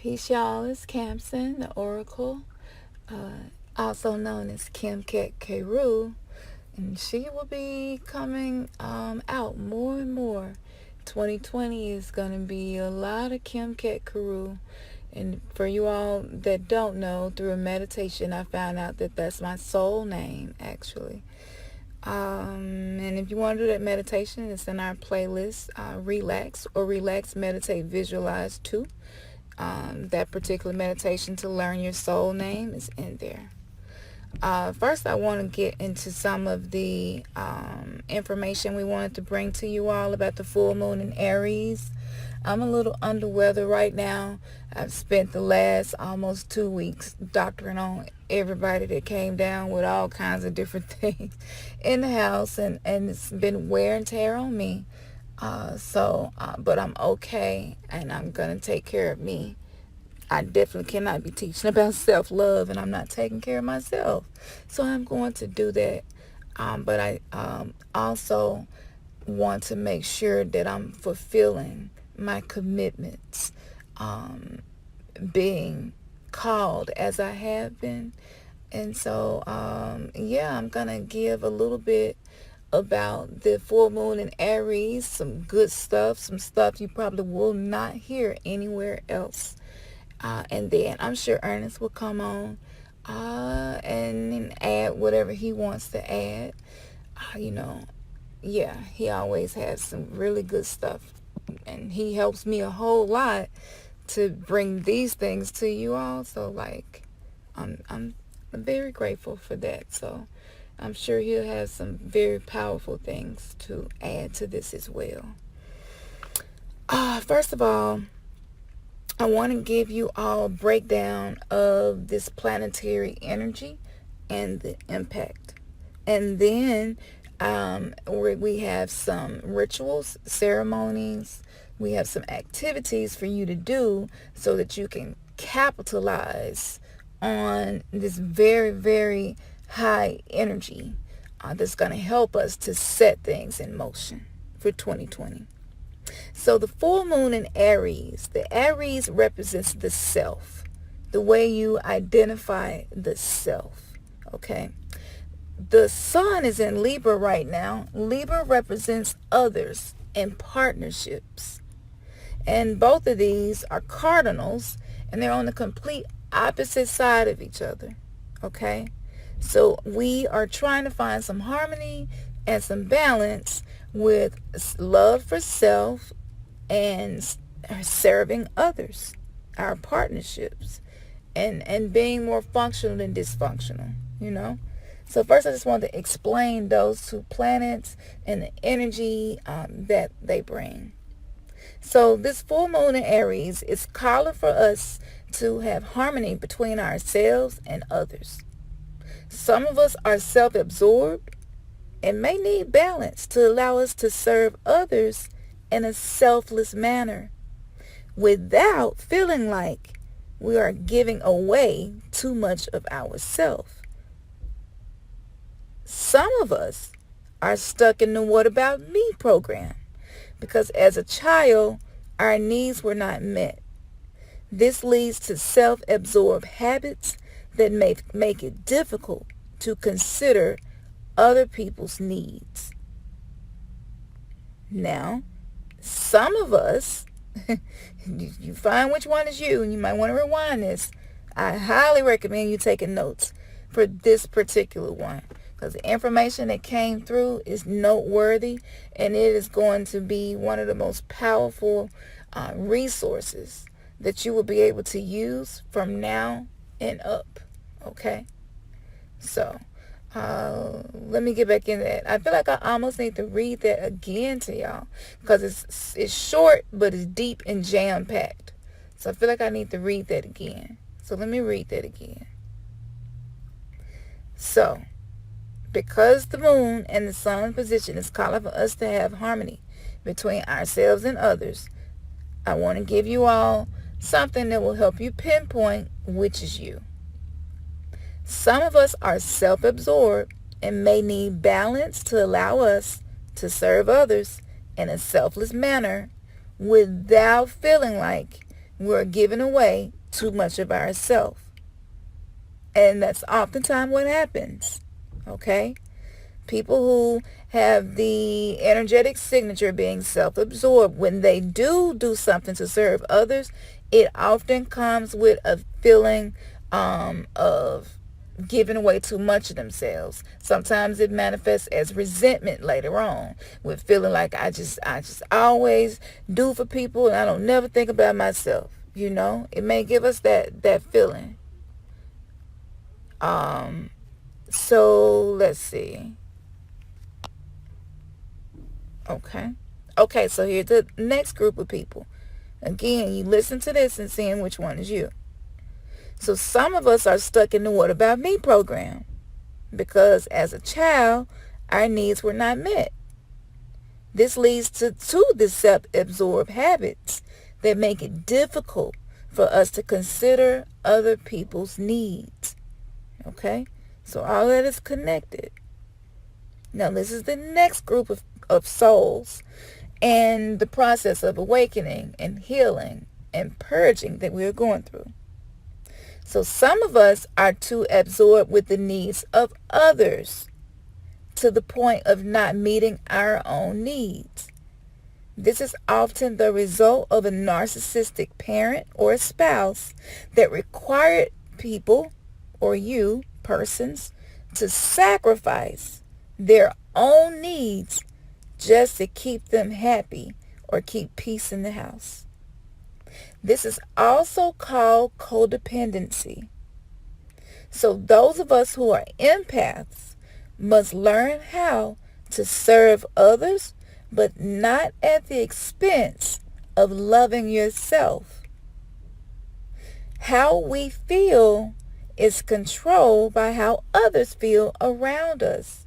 Peace, y'all. It's Camson, the Oracle, also known as Kim Ket Keru, and she will be coming out more and more. 2020 is going to be a lot of Kim Ket Keru, and for you all that don't know, through a meditation, I found out that that's my soul name, actually. And if you want to do that meditation, it's in our playlist, Relax, Meditate, Visualize 2. That particular meditation to learn your soul name is in there. First, I want to get into some of the information we wanted to bring to you all about the full moon in Aries. I'm a little under weather right now. I've spent the last almost 2 weeks doctoring on everybody that came down with all kinds of different things in the house, and it's been wear and tear on me. But I'm okay, and I'm going to take care of me. I definitely cannot be teaching about self-love, and I'm not taking care of myself. So I'm going to do that. But I also want to make sure that I'm fulfilling my commitments, being called as I have been. And so, I'm going to give a little bit about the full moon in Aries, some good stuff, some stuff you probably will not hear anywhere else. And then I'm sure Ernest will come on and add whatever he wants to add. He always has some really good stuff, and he helps me a whole lot to bring these things to you all. So I'm very grateful for that. So I'm sure he'll have some very powerful things to add to this as well. First of all, I want to give you all a breakdown of this planetary energy and the impact. And then we have some rituals, ceremonies. We have some activities for you to do so that you can capitalize on this very, very high energy that's going to help us to set things in motion for 2020. So the full moon in Aries, the Aries represents the self, the way you identify the self, okay? The sun is in Libra right now. Libra represents others and partnerships. And both of these are cardinals, and they're on the complete opposite side of each other, okay? So we are trying to find some harmony and some balance with love for self and serving others, our partnerships, and being more functional than dysfunctional, So first I just want to explain those two planets and the energy that they bring. So this full moon in Aries is calling for us to have harmony between ourselves and others. Some of us are self-absorbed and may need balance to allow us to serve others in a selfless manner without feeling like we are giving away too much of ourselves. Some of us are stuck in the "what about me" program because as a child, our needs were not met. This leads to self-absorbed habits that make it difficult to consider other people's needs. Now, some of us, you find which one is you, and you might want to rewind this. I highly recommend you taking notes for this particular one, because the information that came through is noteworthy, and it is going to be one of the most powerful resources that you will be able to use from now and up. Okay? So, let me get back into that. I feel like I almost need to read that again to y'all because it's short, but it's deep and jam-packed. So I feel like I need to read that again. So let me read that again. So, because the moon and the sun position is calling for us to have harmony between ourselves and others, I want to give you all something that will help you pinpoint which is you. Some of us are self-absorbed and may need balance to allow us to serve others in a selfless manner without feeling like we're giving away too much of ourselves. And that's oftentimes what happens. Okay? People who have the energetic signature being self-absorbed, when they do something to serve others, it often comes with a feeling of giving away too much of themselves. Sometimes it manifests as resentment later on, with feeling like I just always do for people and I don't never think about myself. You know, it may give us that feeling. So let's see. Okay, so here's the next group of people. Again, you listen to this and seeing which one is you. So some of us are stuck in the "what about me" program, because as a child, our needs were not met. This leads to the self-absorbed habits that make it difficult for us to consider other people's needs. Okay? So all that is connected. Now this is the next group of souls and the process of awakening and healing and purging that we are going through. So some of us are too absorbed with the needs of others to the point of not meeting our own needs. This is often the result of a narcissistic parent or a spouse that required people, or you, persons, to sacrifice their own needs just to keep them happy or keep peace in the house. This is also called codependency. So those of us who are empaths must learn how to serve others, but not at the expense of loving yourself. How we feel is controlled by how others feel around us,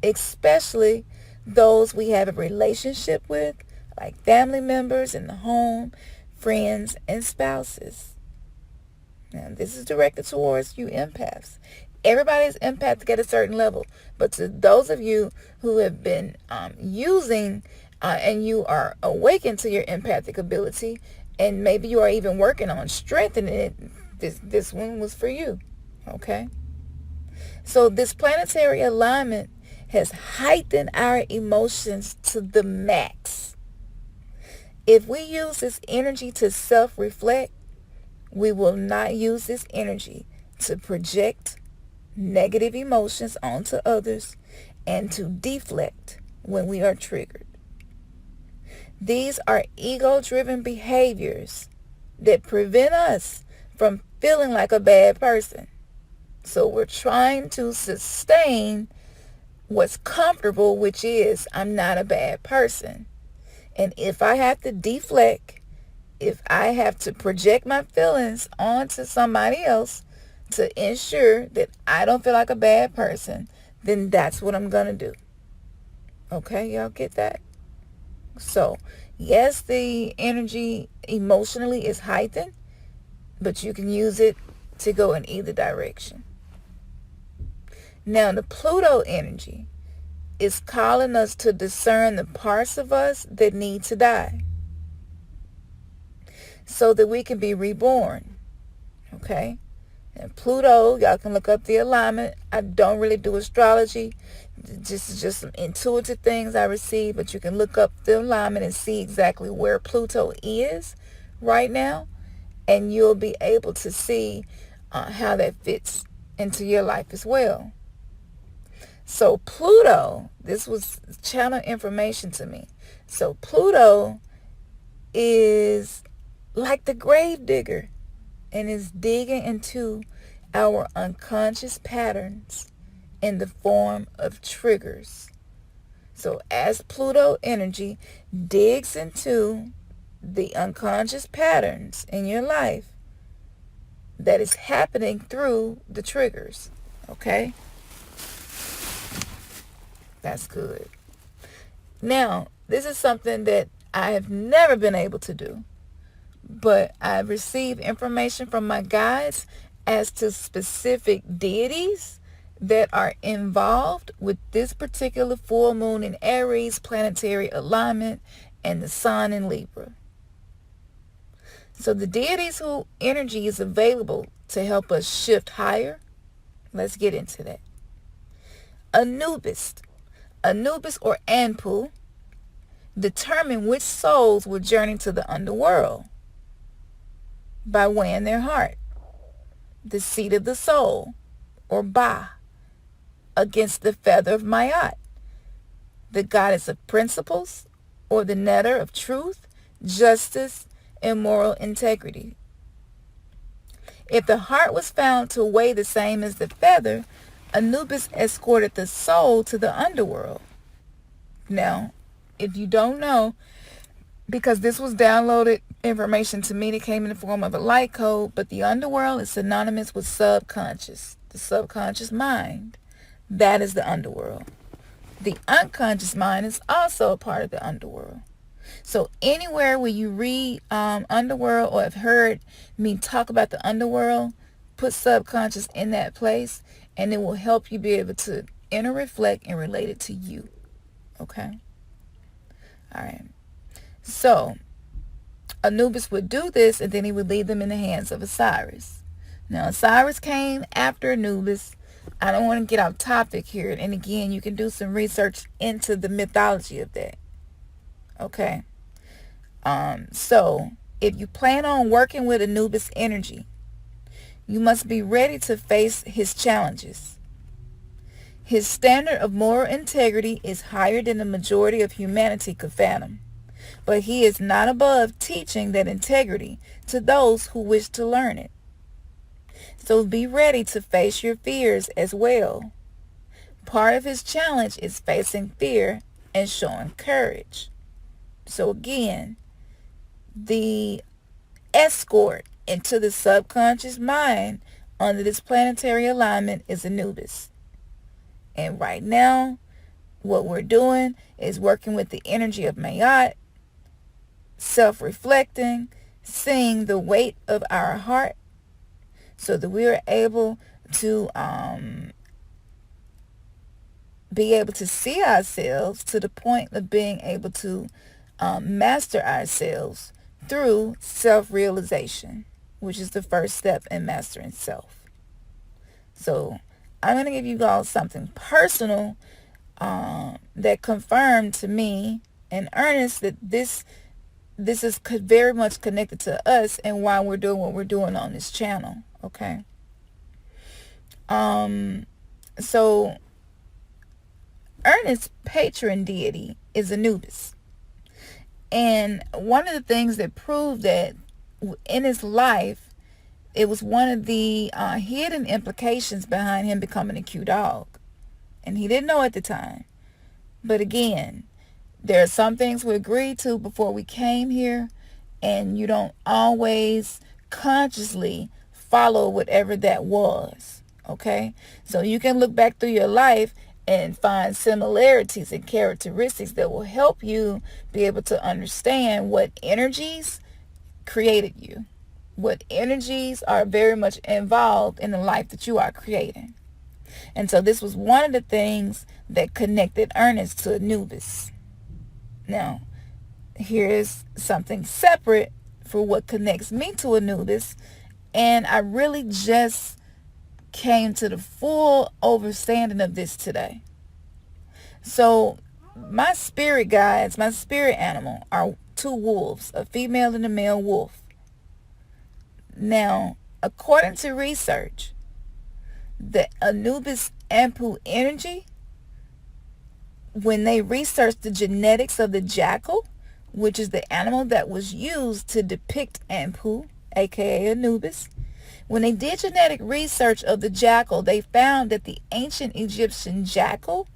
especially those we have a relationship with, like family members in the home, friends, and spouses. Now, this is directed towards you empaths. Everybody is empathic at a certain level, but to those of you who have been using and you are awakened to your empathic ability, and maybe you are even working on strengthening it, this one was for you. Okay? So this planetary alignment has heightened our emotions to the max. If we use this energy to self-reflect, we will not use this energy to project negative emotions onto others and to deflect when we are triggered. These are ego-driven behaviors that prevent us from feeling like a bad person. So we're trying to sustain what's comfortable, which is I'm not a bad person. And if I have to deflect, if I have to project my feelings onto somebody else to ensure that I don't feel like a bad person, then that's what I'm going to do. Okay, y'all get that? So, yes, the energy emotionally is heightened, but you can use it to go in either direction. Now, the Pluto energy is calling us to discern the parts of us that need to die so that we can be reborn. Okay? And Pluto, y'all can look up the alignment. I don't really do astrology. Just some intuitive things I receive, but you can look up the alignment and see exactly where Pluto is right now, and you'll be able to see how that fits into your life as well. So Pluto, this was channel information to me. So Pluto is like the grave digger and is digging into our unconscious patterns in the form of triggers. So as Pluto energy digs into the unconscious patterns in your life, that is happening through the triggers. Okay? That's good. Now, this is something that I have never been able to do, but I've received information from my guides as to specific deities that are involved with this particular full moon in Aries planetary alignment and the sun in Libra. So the deities whose energy is available to help us shift higher, let's get into that. Anubis. Anubis or Anpu determine which souls will journey to the underworld by weighing their heart, the seat of the soul, or Ba, against the feather of Maat, the goddess of principles, or the netter of truth, justice, and moral integrity. If the heart was found to weigh the same as the feather, Anubis escorted the soul to the underworld. Now, if you don't know, because this was downloaded information to me that came in the form of a light code, but the underworld is synonymous with subconscious, the subconscious mind. That is the underworld. The unconscious mind is also a part of the underworld. So anywhere where you read underworld or have heard me talk about the underworld, put subconscious in that place, and it will help you be able to inner reflect and relate it to you. Okay? All right. So Anubis would do this, and then he would leave them in the hands of Osiris. Now, Osiris came after Anubis. I don't want to get off topic here. And again, you can do some research into the mythology of that. Okay. So if you plan on working with Anubis energy, you must be ready to face his challenges. His standard of moral integrity is higher than the majority of humanity could fathom. But he is not above teaching that integrity to those who wish to learn it. So be ready to face your fears as well. Part of his challenge is facing fear and showing courage. So again, the escort into the subconscious mind under this planetary alignment is Anubis. And right now, what we're doing is working with the energy of Maat, self-reflecting, seeing the weight of our heart, so that we are able to be able to see ourselves to the point of being able to master ourselves through self-realization, which is the first step in mastering self. So I'm going to give you all something personal that confirmed to me and Ernest that this is very much connected to us and why we're doing what we're doing on this channel. Okay. So Ernest's patron deity is Anubis. And one of the things that proved that in his life, it was one of the hidden implications behind him becoming a Q dog. And he didn't know at the time. But again, there are some things we agreed to before we came here, and you don't always consciously follow whatever that was. Okay? So you can look back through your life and find similarities and characteristics that will help you be able to understand what energies created you. What energies are very much involved in the life that you are creating. And so this was one of the things that connected Ernest to Anubis. Now, here's something separate for what connects me to Anubis. And I really just came to the full understanding of this today. So my spirit guides, my spirit animal are two wolves, a female and a male wolf. Now, according to research, the Anubis Anpu energy, when they researched the genetics of the jackal, which is the animal that was used to depict Anpu, aka Anubis, when they did genetic research of the jackal, they found that the ancient Egyptian jackal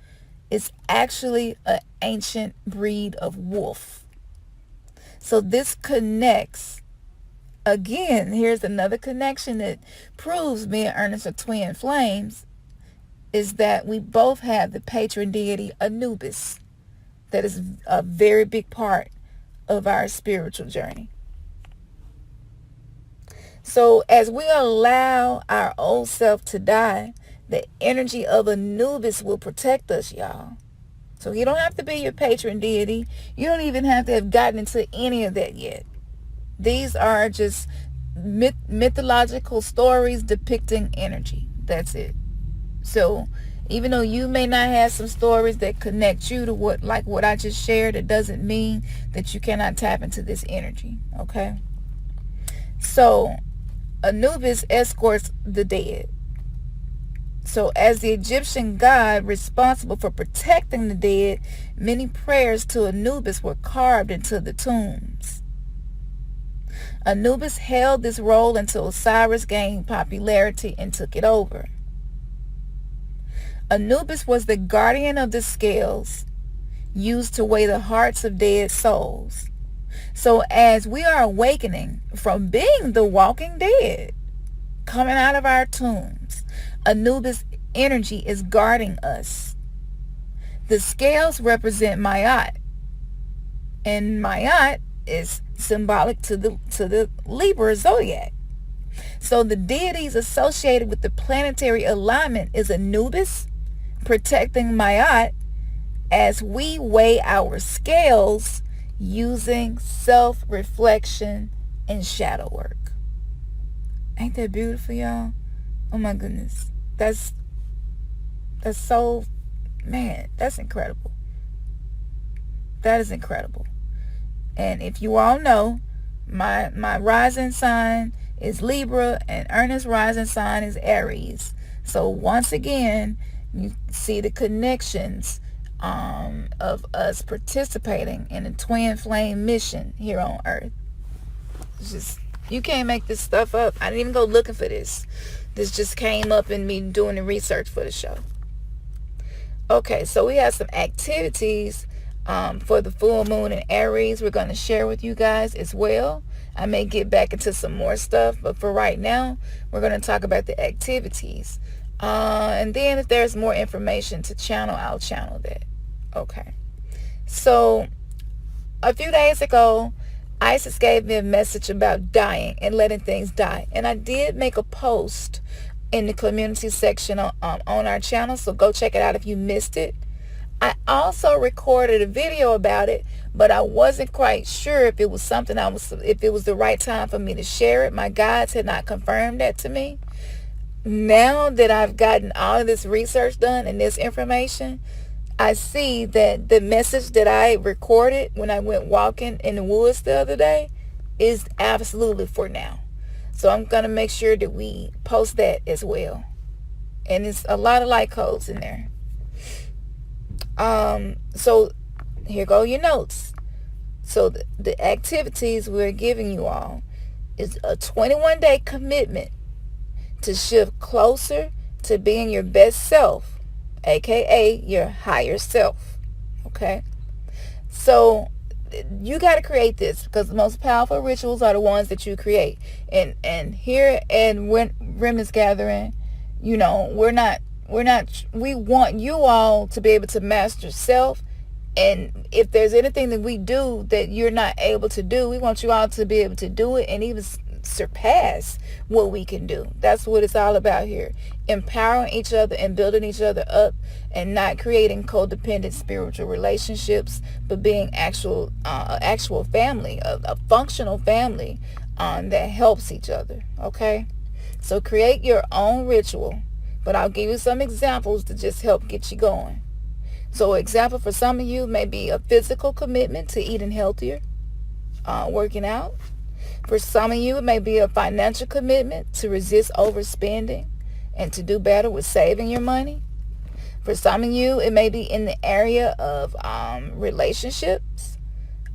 is actually an ancient breed of wolf. So this connects. Again, here's another connection that proves me and Ernest are twin flames, is that we both have the patron deity Anubis. That is a very big part of our spiritual journey. So as we allow our old self to die, the energy of Anubis will protect us, y'all. So you don't have to be your patron deity. You don't even have to have gotten into any of that yet. These are just mythological stories depicting energy. That's it. So even though you may not have some stories that connect you to what I just shared, it doesn't mean that you cannot tap into this energy. Okay. So Anubis escorts the dead. So as the Egyptian god responsible for protecting the dead, many prayers to Anubis were carved into the tombs. Anubis held this role until Osiris gained popularity and took it over. Anubis was the guardian of the scales used to weigh the hearts of dead souls. So as we are awakening from being the walking dead, coming out of our tombs, Anubis energy is guarding us. The scales represent Maat, and Maat is symbolic to the Libra zodiac. So the deities associated with the planetary alignment is Anubis protecting Maat as we weigh our scales using self-reflection and shadow work. Ain't that beautiful, y'all? Oh my goodness. That's so, man, that's incredible. That is incredible. And if you all know, my rising sign is Libra and Ernest's rising sign is Aries. So once again, you see the connections of us participating in a twin flame mission here on Earth. It's just, you can't make this stuff up. I didn't even go looking for this. This just came up in me doing the research for the show. Okay, so we have some activities for the full moon in Aries we're going to share with you guys as well. I may get back into some more stuff, but for right now, we're going to talk about the activities. And then if there's more information to channel, I'll channel that. Okay. So a few days ago, Isis gave me a message about dying and letting things die. And I did make a post in the community section on our channel, so go check it out if you missed it. I also recorded a video about it, but I wasn't quite sure if it was something if it was the right time for me to share it. My guides had not confirmed that to me. Now that I've gotten all of this research done and this information, I see that the message that I recorded when I went walking in the woods the other day is absolutely for now. So I'm going to make sure that we post that as well. And it's a lot of light codes in there. So here go your notes. So the activities we're giving you all is a 21-day commitment to shift closer to being your best self, aka your higher self. Okay, so you got to create this, because the most powerful rituals are the ones that you create. And here at Remnants Gathering, you know, we want you all to be able to master self. And if there's anything that we do that you're not able to do, we want you all to be able to do it and even surpass what we can do. That's what it's all about here. Empowering each other and building each other up, and not creating codependent spiritual relationships, but being actual family, a functional family that helps each other. Okay? So create your own ritual, but I'll give you some examples to just help get you going. So example for some of you may be a physical commitment to eating healthier, working out. For some of you, it may be a financial commitment to resist overspending and to do better with saving your money. For some of you, it may be in the area of relationships,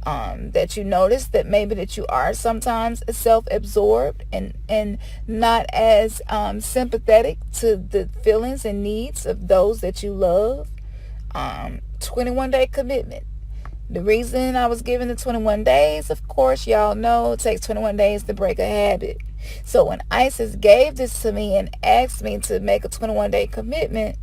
that you notice that maybe that you are sometimes self-absorbed and not as sympathetic to the feelings and needs of those that you love. 21-day commitment. The reason I was given the 21 days, of course, y'all know it takes 21 days to break a habit. So when Isis gave this to me and asked me to make a 21-day commitment,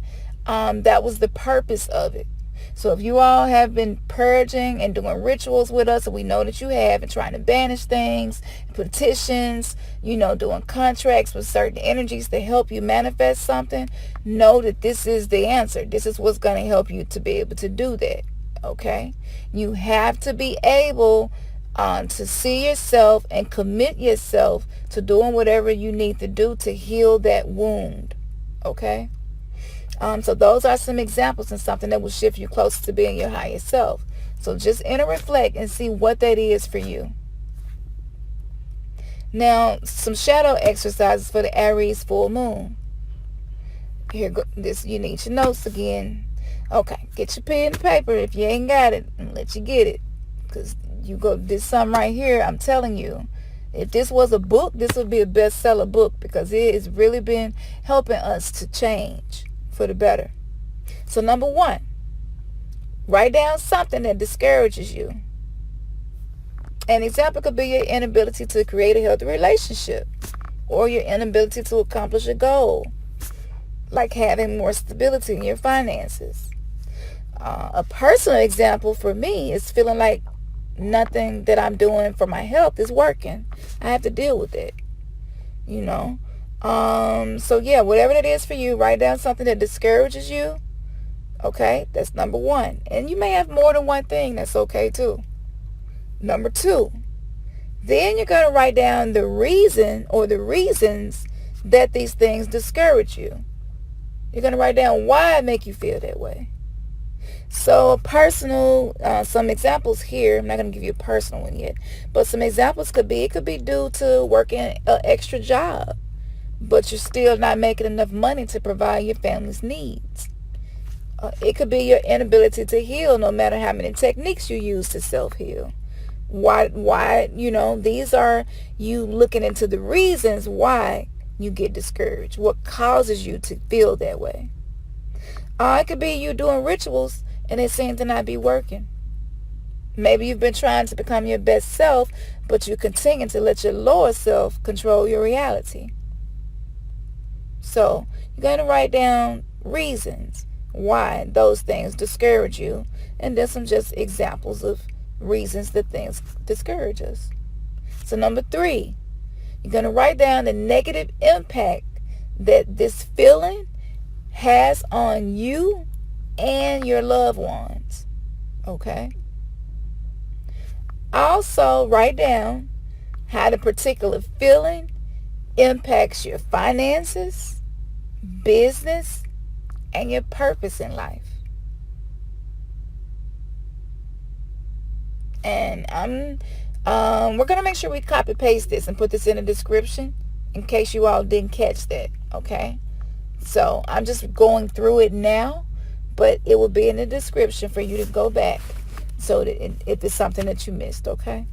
that was the purpose of it. So if you all have been purging and doing rituals with us, and we know that you have, and trying to banish things, petitions, you know, doing contracts with certain energies to help you manifest something, know that this is the answer. This is what's going to help you to be able to do that. Okay? You have to be able to see yourself and commit yourself to doing whatever you need to do to heal that wound. Okay? So those are some examples and something that will shift you closer to being your highest self. So just enter, reflect, and see what that is for you. Now, some shadow exercises for the Aries full moon. Here, you need your notes again. Okay, get your pen and paper if you ain't got it, and let you get it. Because this something right here, I'm telling you. If this was a book, this would be a bestseller book, because it has really been helping us to change for the better. So number 1, write down something that discourages you. An example could be your inability to create a healthy relationship, or your inability to accomplish a goal, like having more stability in your finances. A personal example for me is feeling like nothing that I'm doing for my health is working. I have to deal with it, so yeah, whatever it is for you, write down something that discourages you. Okay, that's number 1. And you may have more than one thing. That's okay too. Number 2, then you're going to write down the reason or the reasons that these things discourage you. You're going to write down why it make you feel that way. So personal, some examples here. I'm not going to give you a personal one yet, but some examples could be, it could be due to working an extra job, but you're still not making enough money to provide your family's needs. It could be your inability to heal, no matter how many techniques you use to self-heal. Why, these are you looking into the reasons why you get discouraged. What causes you to feel that way? It could be you doing rituals and it seems to not be working. Maybe you've been trying to become your best self, but you continue to let your lower self control your reality. So you're going to write down reasons why those things discourage you, and then some just examples of reasons that things discourage us. So number 3, you're going to write down the negative impact that this feeling has on you and your loved ones. Okay? Also, write down how the particular feeling impacts your finances, business, and your purpose in life. And we're going to make sure we copy paste this and put this in the description in case you all didn't catch that. Okay? So I'm just going through it now, but it will be in the description for you to go back so that if it's something that you missed. Okay?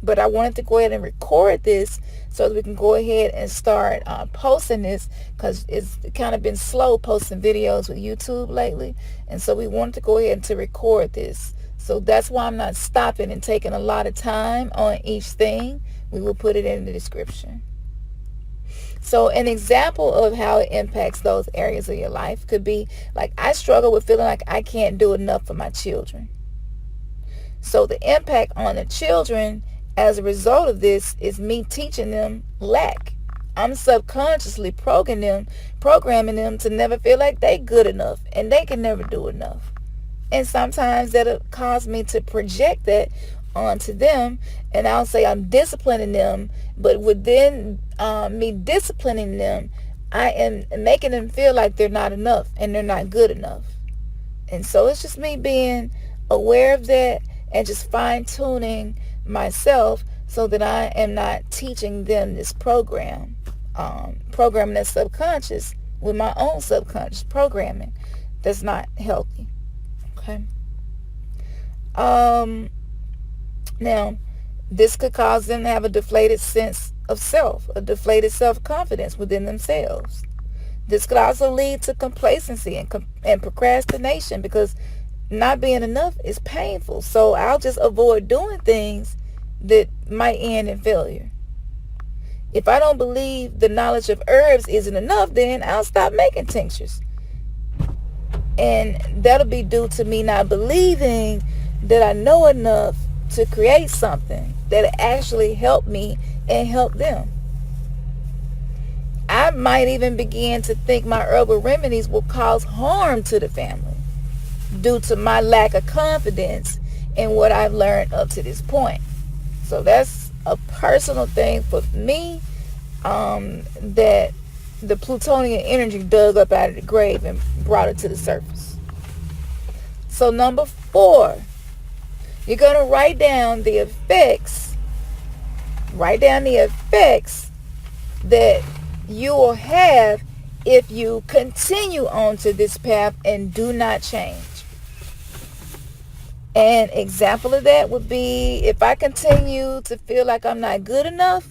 But I wanted to go ahead and record this so that we can go ahead and start posting this, because it's kind of been slow posting videos with YouTube lately. And so we wanted to go ahead and to record this. So that's why I'm not stopping and taking a lot of time on each thing. We will put it in the description. So an example of how it impacts those areas of your life could be like, I struggle with feeling like I can't do enough for my children. So the impact on the children as a result of this is me teaching them lack. I'm subconsciously programming them to never feel like they good enough and they can never do enough. And sometimes that'll cause me to project that onto them, and I'll say I'm disciplining them, but within me disciplining them, I am making them feel like they're not enough and they're not good enough. And so it's just me being aware of that and just fine-tuning myself so that I am not teaching them this programming that's subconscious with my own subconscious programming that's not healthy. Okay. Now, this could cause them to have a deflated sense of self, a deflated self-confidence within themselves. This could also lead to complacency and procrastination, because not being enough is painful. So I'll just avoid doing things that might end in failure. If I don't believe the knowledge of herbs isn't enough, then I'll stop making tinctures. And that'll be due to me not believing that I know enough to create something that actually help me and help them. I might even begin to think my herbal remedies will cause harm to the family due to my lack of confidence in what I've learned up to this point. So that's a personal thing for me, that the plutonian energy dug up out of the grave and brought it to the surface. So number 4, you're going to write down the effects. Write down the effects that you will have if you continue on to this path and do not change. An example of that would be, if I continue to feel like I'm not good enough,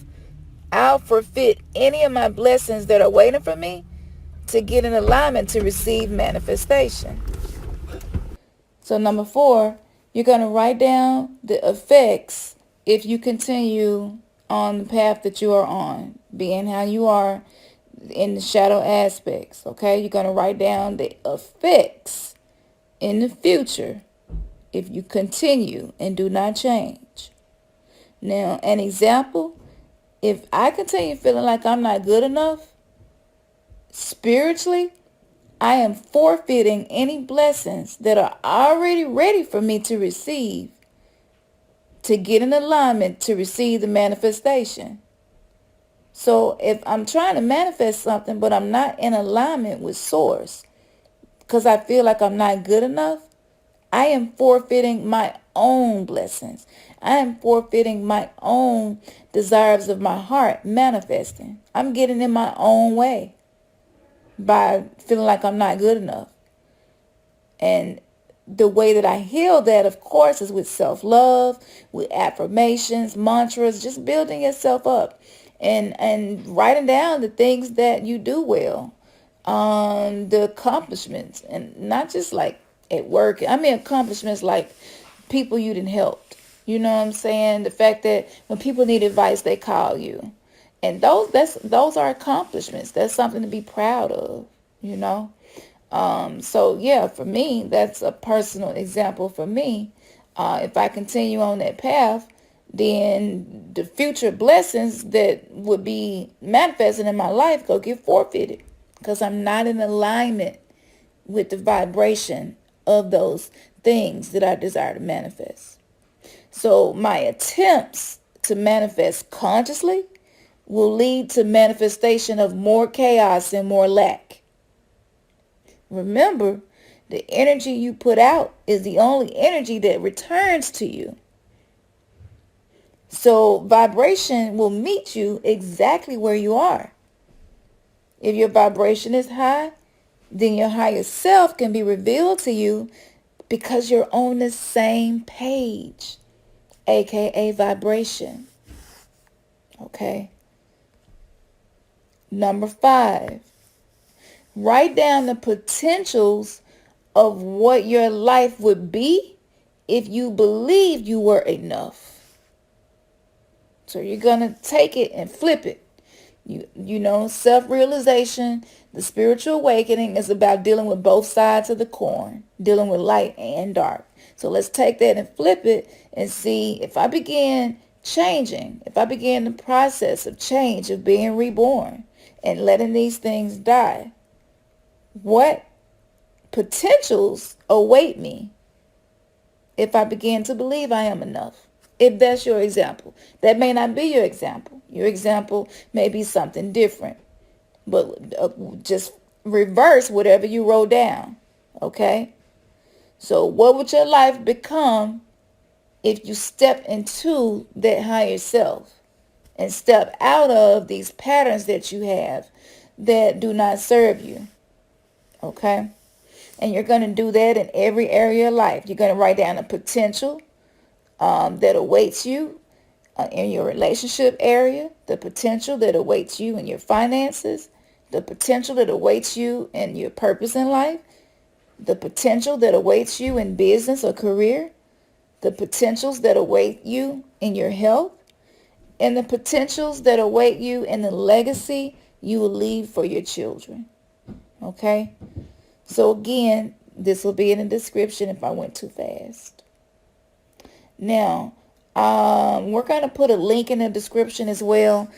I'll forfeit any of my blessings that are waiting for me to get in alignment to receive manifestation. So number 4, you're going to write down the effects if you continue on the path that you are on, being how you are in the shadow aspects. Okay, you're going to write down the effects in the future if you continue and do not change. Now, an example, if I continue feeling like I'm not good enough spiritually, I am forfeiting any blessings that are already ready for me to receive, to get in alignment to receive the manifestation. So if I'm trying to manifest something, but I'm not in alignment with source because I feel like I'm not good enough, I am forfeiting my own blessings. I am forfeiting my own desires of my heart manifesting. I'm getting in my own way by feeling like I'm not good enough. And the way that I heal that, of course, is with self-love, with affirmations, mantras, just building yourself up and writing down the things that you do well, the accomplishments, and not just like at work. I mean accomplishments like people you didn't help. You know what I'm saying? The fact that when people need advice, they call you. And those are accomplishments. That's something to be proud of, you know? So yeah, for me, that's a personal example for me. If I continue on that path, then the future blessings that would be manifesting in my life go get forfeited because I'm not in alignment with the vibration of those things that I desire to manifest. So my attempts to manifest consciously will lead to manifestation of more chaos and more lack. Remember, the energy you put out is the only energy that returns to you. So vibration will meet you exactly where you are. If your vibration is high, then your higher self can be revealed to you because you're on the same page, aka vibration. Okay. Number 5, write down the potentials of what your life would be if you believed you were enough. So you're going to take it and flip it. You know, self-realization, the spiritual awakening is about dealing with both sides of the coin, dealing with light and dark. So let's take that and flip it and see if I begin changing, if I begin the process of change, of being reborn and letting these things die, what potentials await me if I begin to believe I am enough? If that's your example. That may not be your example. Your example may be something different. But just reverse whatever you wrote down. Okay? So what would your life become if you step into that higher self and step out of these patterns that you have that do not serve you? Okay? And you're going to do that in every area of life. You're going to write down the potential that awaits you in your relationship area, the potential that awaits you in your finances, the potential that awaits you in your purpose in life, the potential that awaits you in business or career, the potentials that await you in your health, and the potentials that await you in the legacy you will leave for your children. Okay? So again, this will be in the description if I went too fast. Now, We're going to put a link in the description as well.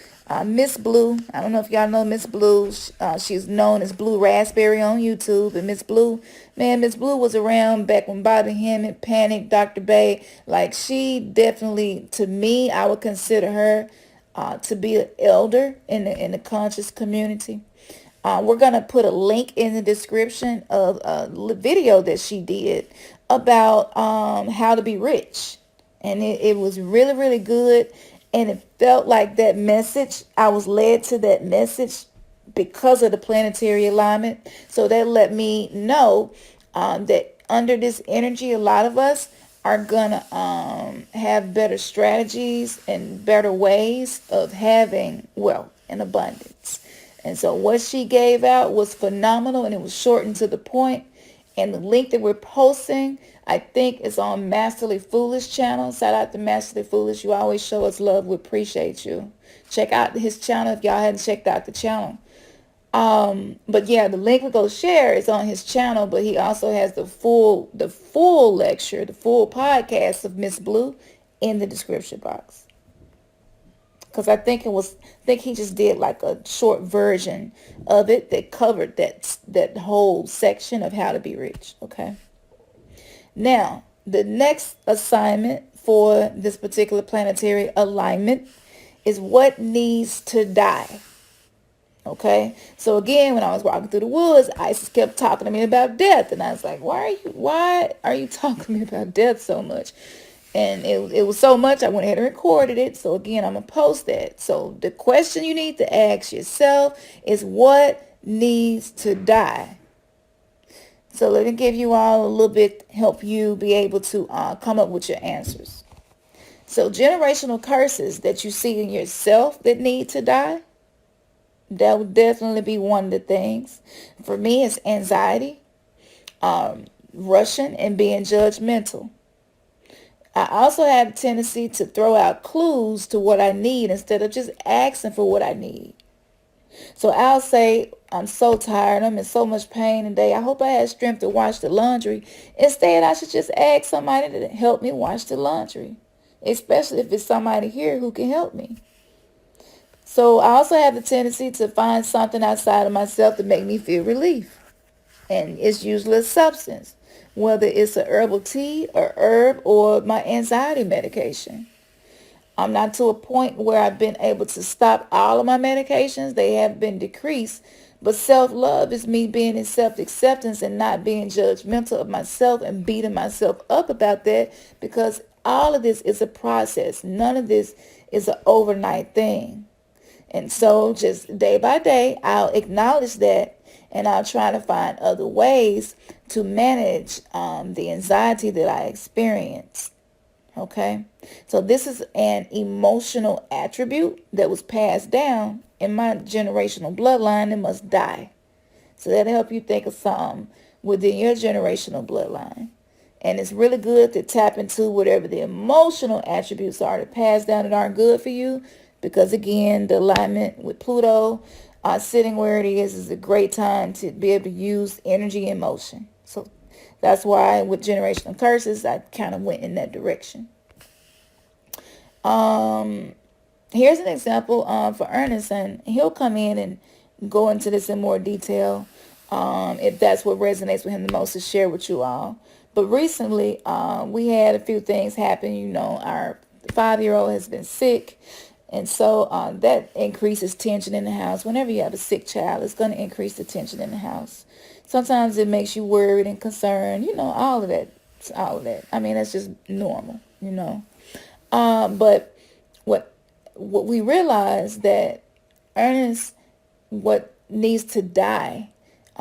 Miss Blue, I don't know if y'all know Miss Blue. She's known as Blue Raspberry on YouTube. And Miss Blue, man, Miss Blue was around back when Bobby Hemmett, Panic, Dr. Bay. Like, she definitely, to me, I would consider her to be an elder in the conscious community. We're going to put a link in the description of a video that she did about how to be rich. And it was really, really good. And it felt like that message, I was led to that message because of the planetary alignment. So that let me know that under this energy, a lot of us are going to have better strategies and better ways of having wealth and abundance. And so what she gave out was phenomenal, and it was short and to the point. And the link that we're posting, I think, is on Masterly Foolish channel. Shout out to Masterly Foolish. You always show us love. We appreciate you. Check out his channel if y'all hadn't checked out the channel. But yeah, the link we go share is on his channel, but he also has the full lecture, the full podcast of Miss Blue in the description box. Because I think he just did like a short version of it that covered that whole section of how to be rich. Okay. Now, the next assignment for this particular planetary alignment is what needs to die. Okay. So again, when I was walking through the woods, Isis kept talking to me about death. And I was like, why are you talking to me about death so much? And it was so much, I went ahead and recorded it. So again, I'm going to post that. So the question you need to ask yourself is, what needs to die? So let me give you all a little bit, help you be able to come up with your answers. So generational curses that you see in yourself that need to die, that would definitely be one of the things. For me, it's anxiety, rushing, and being judgmental. I also have a tendency to throw out clues to what I need instead of just asking for what I need. So I'll say, I'm so tired, I'm in so much pain today, I hope I had strength to wash the laundry. Instead, I should just ask somebody to help me wash the laundry, especially if it's somebody here who can help me. So I also have the tendency to find something outside of myself to make me feel relief. And it's usually a substance, whether it's a herbal tea or herb or my anxiety medication. I'm not to a point where I've been able to stop all of my medications. They have been decreased. But self-love is me being in self-acceptance and not being judgmental of myself and beating myself up about that, because all of this is a process. None of this is an overnight thing. And so just day by day, I'll acknowledge that, and I'll try to find other ways to manage the anxiety that I experience. Okay. So this is an emotional attribute that was passed down in my generational bloodline and must die. So that'll help you think of something within your generational bloodline. And it's really good to tap into whatever the emotional attributes are that pass down that aren't good for you. Because again, the alignment with Pluto sitting where it is a great time to be able to use energy and motion. So that's why with generational curses, I kind of went in that direction. Here's an example for Ernest, and he'll come in and go into this in more detail if that's what resonates with him the most to share with you all. But recently, we had a few things happen. You know, our 5-year-old has been sick. And so that increases tension in the house. Whenever you have a sick child, it's going to increase the tension in the house. Sometimes it makes you worried and concerned, you know, all of that. I mean, that's just normal, you know. But what we realize that Ernest, what needs to die,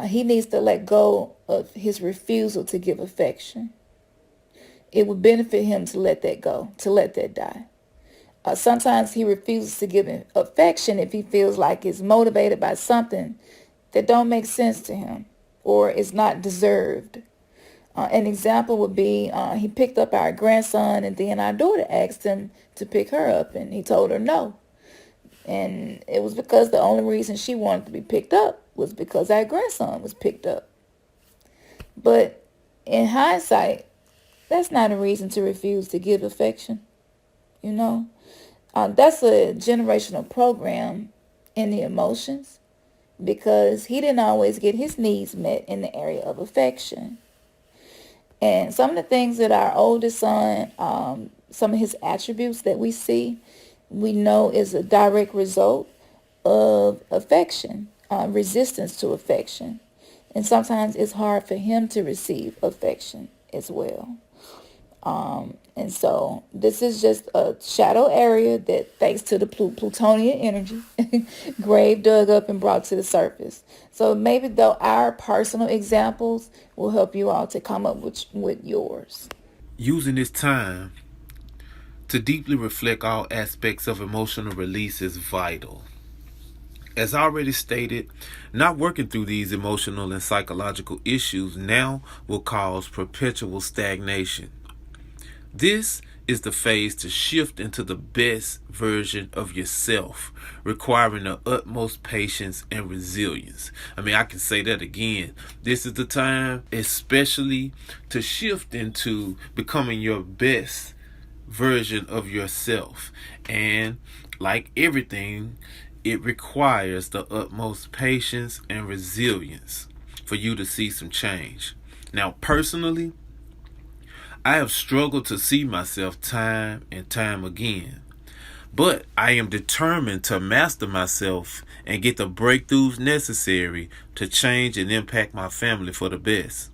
he needs to let go of his refusal to give affection. It would benefit him to let that go, to let that die. Sometimes he refuses to give affection if he feels like it's motivated by something that don't make sense to him or is not deserved. An example would be he picked up our grandson, and then our daughter asked him to pick her up, and he told her no. And it was because the only reason she wanted to be picked up was because our grandson was picked up. But in hindsight, that's not a reason to refuse to give affection. you know. That's a generational program in the emotions, because he didn't always get his needs met in the area of affection. And some of the things that our oldest son, some of his attributes that we see, we know is a direct result of affection, resistance to affection. And sometimes it's hard for him to receive affection as well. And so this is just a shadow area that, thanks to the plutonian energy, grave dug up and brought to the surface. So maybe though our personal examples will help you all to come up with yours. Using this time to deeply reflect all aspects of emotional release is vital. As already stated, not working through these emotional and psychological issues now will cause perpetual stagnation. This is the phase to shift into the best version of yourself, requiring the utmost patience and resilience. I can say that again. This is the time, especially to shift into becoming your best version of yourself. And like everything, it requires the utmost patience and resilience for you to see some change. Now, personally, I have struggled to see myself time and time again, but I am determined to master myself and get the breakthroughs necessary to change and impact my family for the best.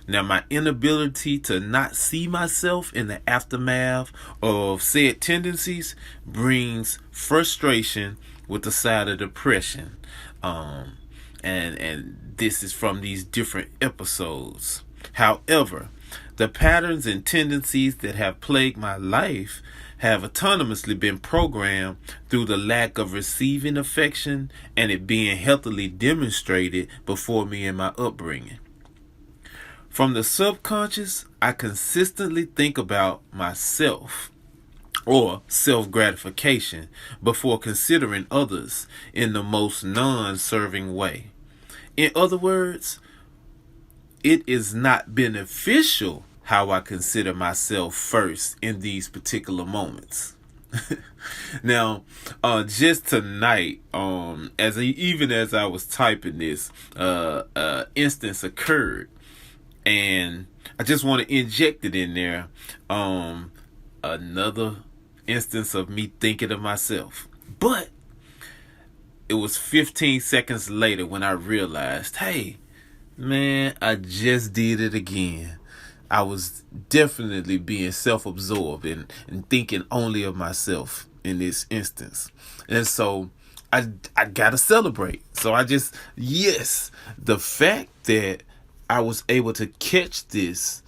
Now, my inability to not see myself in the aftermath of said tendencies brings frustration with a side of depression. And this is from these different episodes. However, the patterns and tendencies that have plagued my life have autonomously been programmed through the lack of receiving affection and it being healthily demonstrated before me in my upbringing. From the subconscious, I consistently think about myself or self-gratification before considering others in the most non-serving way. In other words, it is not beneficial how I consider myself first in these particular moments. Now, just tonight, even as I was typing this, instance occurred, and I just want to inject it in there. Another instance of me thinking of myself, but it was 15 seconds later when I realized, hey, man, I just did it again. I was definitely being self-absorbed and thinking only of myself in this instance. And so I gotta celebrate. So yes, the fact that I was able to catch this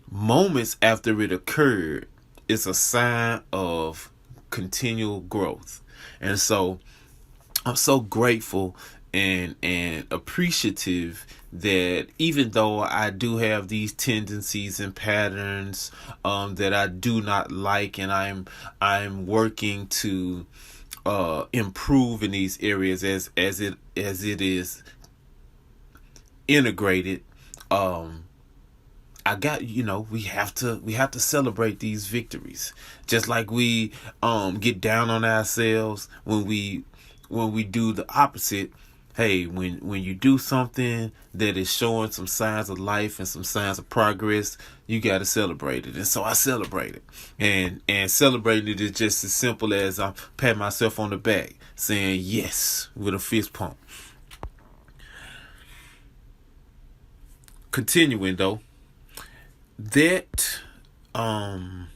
moments after it occurred is a sign of continual growth. And so I'm so grateful and appreciative that even though I do have these tendencies and patterns that I do not like, and I'm working to improve in these areas as it is integrated. I got, we have to celebrate these victories, just like we get down on ourselves when we do the opposite. Hey, when you do something that is showing some signs of life and some signs of progress, you got to celebrate it. And so I celebrate it. And celebrating it is just as simple as I pat myself on the back, saying yes with a fist pump. Continuing though, that in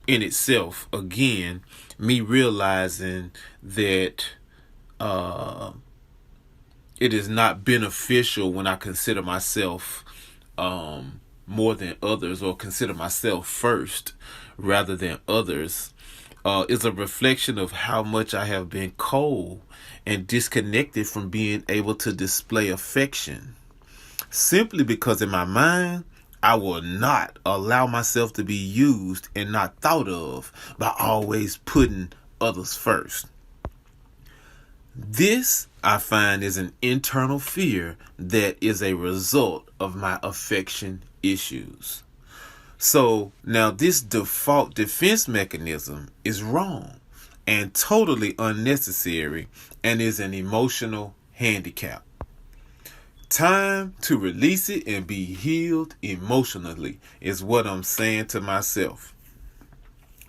itself, again, me realizing that it is not beneficial when I consider myself more than others, or consider myself first rather than others, is a reflection of how much I have been cold and disconnected from being able to display affection, simply because in my mind I will not allow myself to be used and not thought of by always putting others first. This, I find, is an internal fear that is a result of my affection issues. So now this default defense mechanism is wrong and totally unnecessary and is an emotional handicap. Time to release it and be healed emotionally is what I'm saying to myself.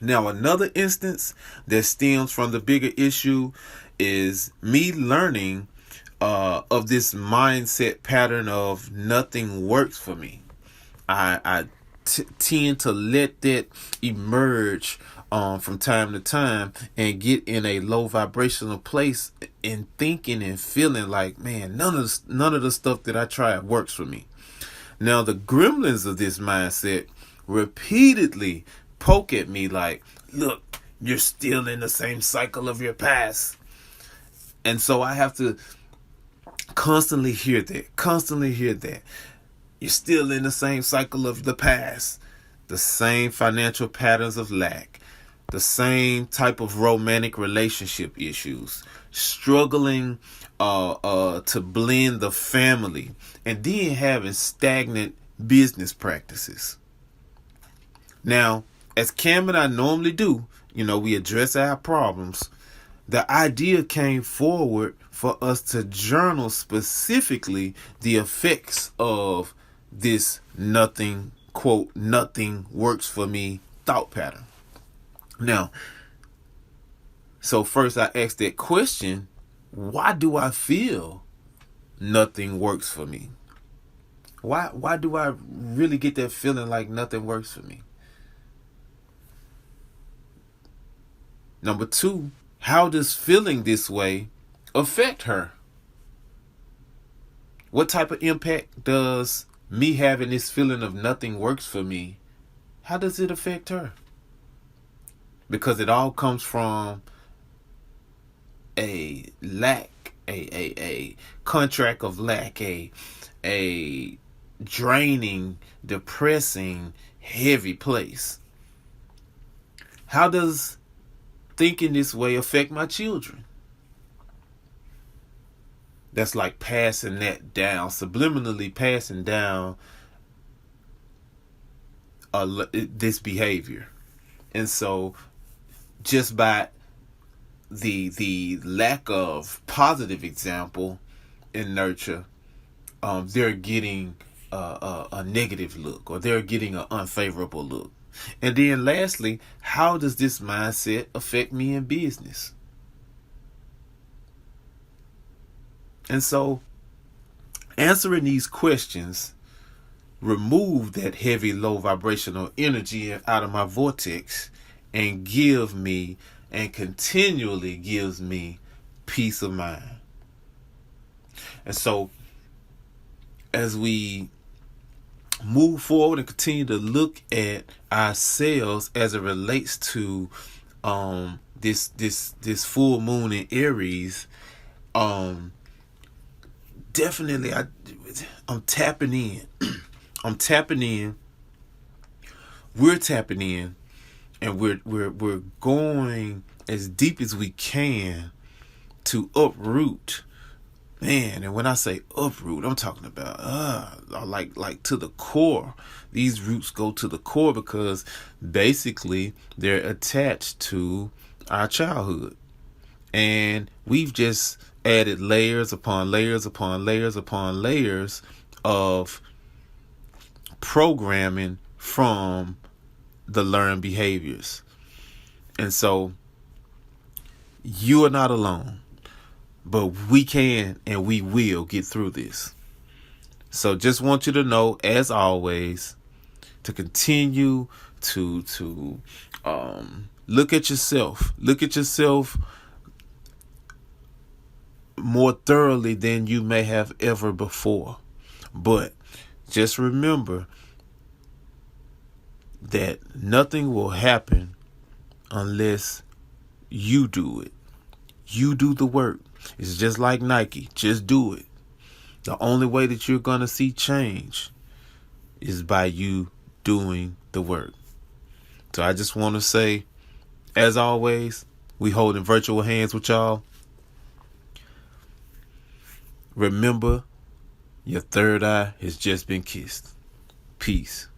Now, another instance that stems from the bigger issue is me learning of this mindset pattern of nothing works for me. I tend to let that emerge from time to time and get in a low vibrational place in thinking and feeling like, man, none of the stuff that I try works for me. Now, the gremlins of this mindset repeatedly poke at me like, look, you're still in the same cycle of your past. And so I have to constantly hear that. You're still in the same cycle of the past. The same financial patterns of lack. The same type of romantic relationship issues. Struggling to blend the family. And then having stagnant business practices. Now, as Cam and I normally do, we address our problems. The idea came forward for us to journal specifically the effects of this nothing, quote, nothing works for me thought pattern. Now, so first I asked that question, why do I feel nothing works for me? Why do I really get that feeling like nothing works for me? Number two, how does feeling this way affect her? What type of impact does me having this feeling of nothing works for me, how does it affect her? Because it all comes from a lack, a contract of lack, a draining, depressing, heavy place. How does thinking this way affect my children? That's like passing that down, subliminally passing down this behavior. And so just by the lack of positive example in nurture, they're getting a negative look, or they're getting an unfavorable look. And then lastly, how does this mindset affect me in business? And so answering these questions remove that heavy, low vibrational energy out of my vortex and give me and continually gives me peace of mind. And so as we move forward and continue to look at ourselves as it relates to this full moon in Aries, definitely I'm tapping in. I'm tapping in. We're tapping in, and we're going as deep as we can to uproot. Man, and when I say uproot, I'm talking about like to the core. These roots go to the core because basically they're attached to our childhood. And we've just added layers upon layers upon layers upon layers of programming from the learned behaviors. And so you are not alone, but we can and we will get through this. So just want you to know, as always, to continue to look at yourself. Look at yourself more thoroughly than you may have ever before. But just remember that nothing will happen unless you do it. You do the work. It's just like Nike. Just do it. The only way that you're going to see change is by you doing the work. So I just want to say, as always, we holding virtual hands with y'all. Remember, your third eye has just been kissed. Peace.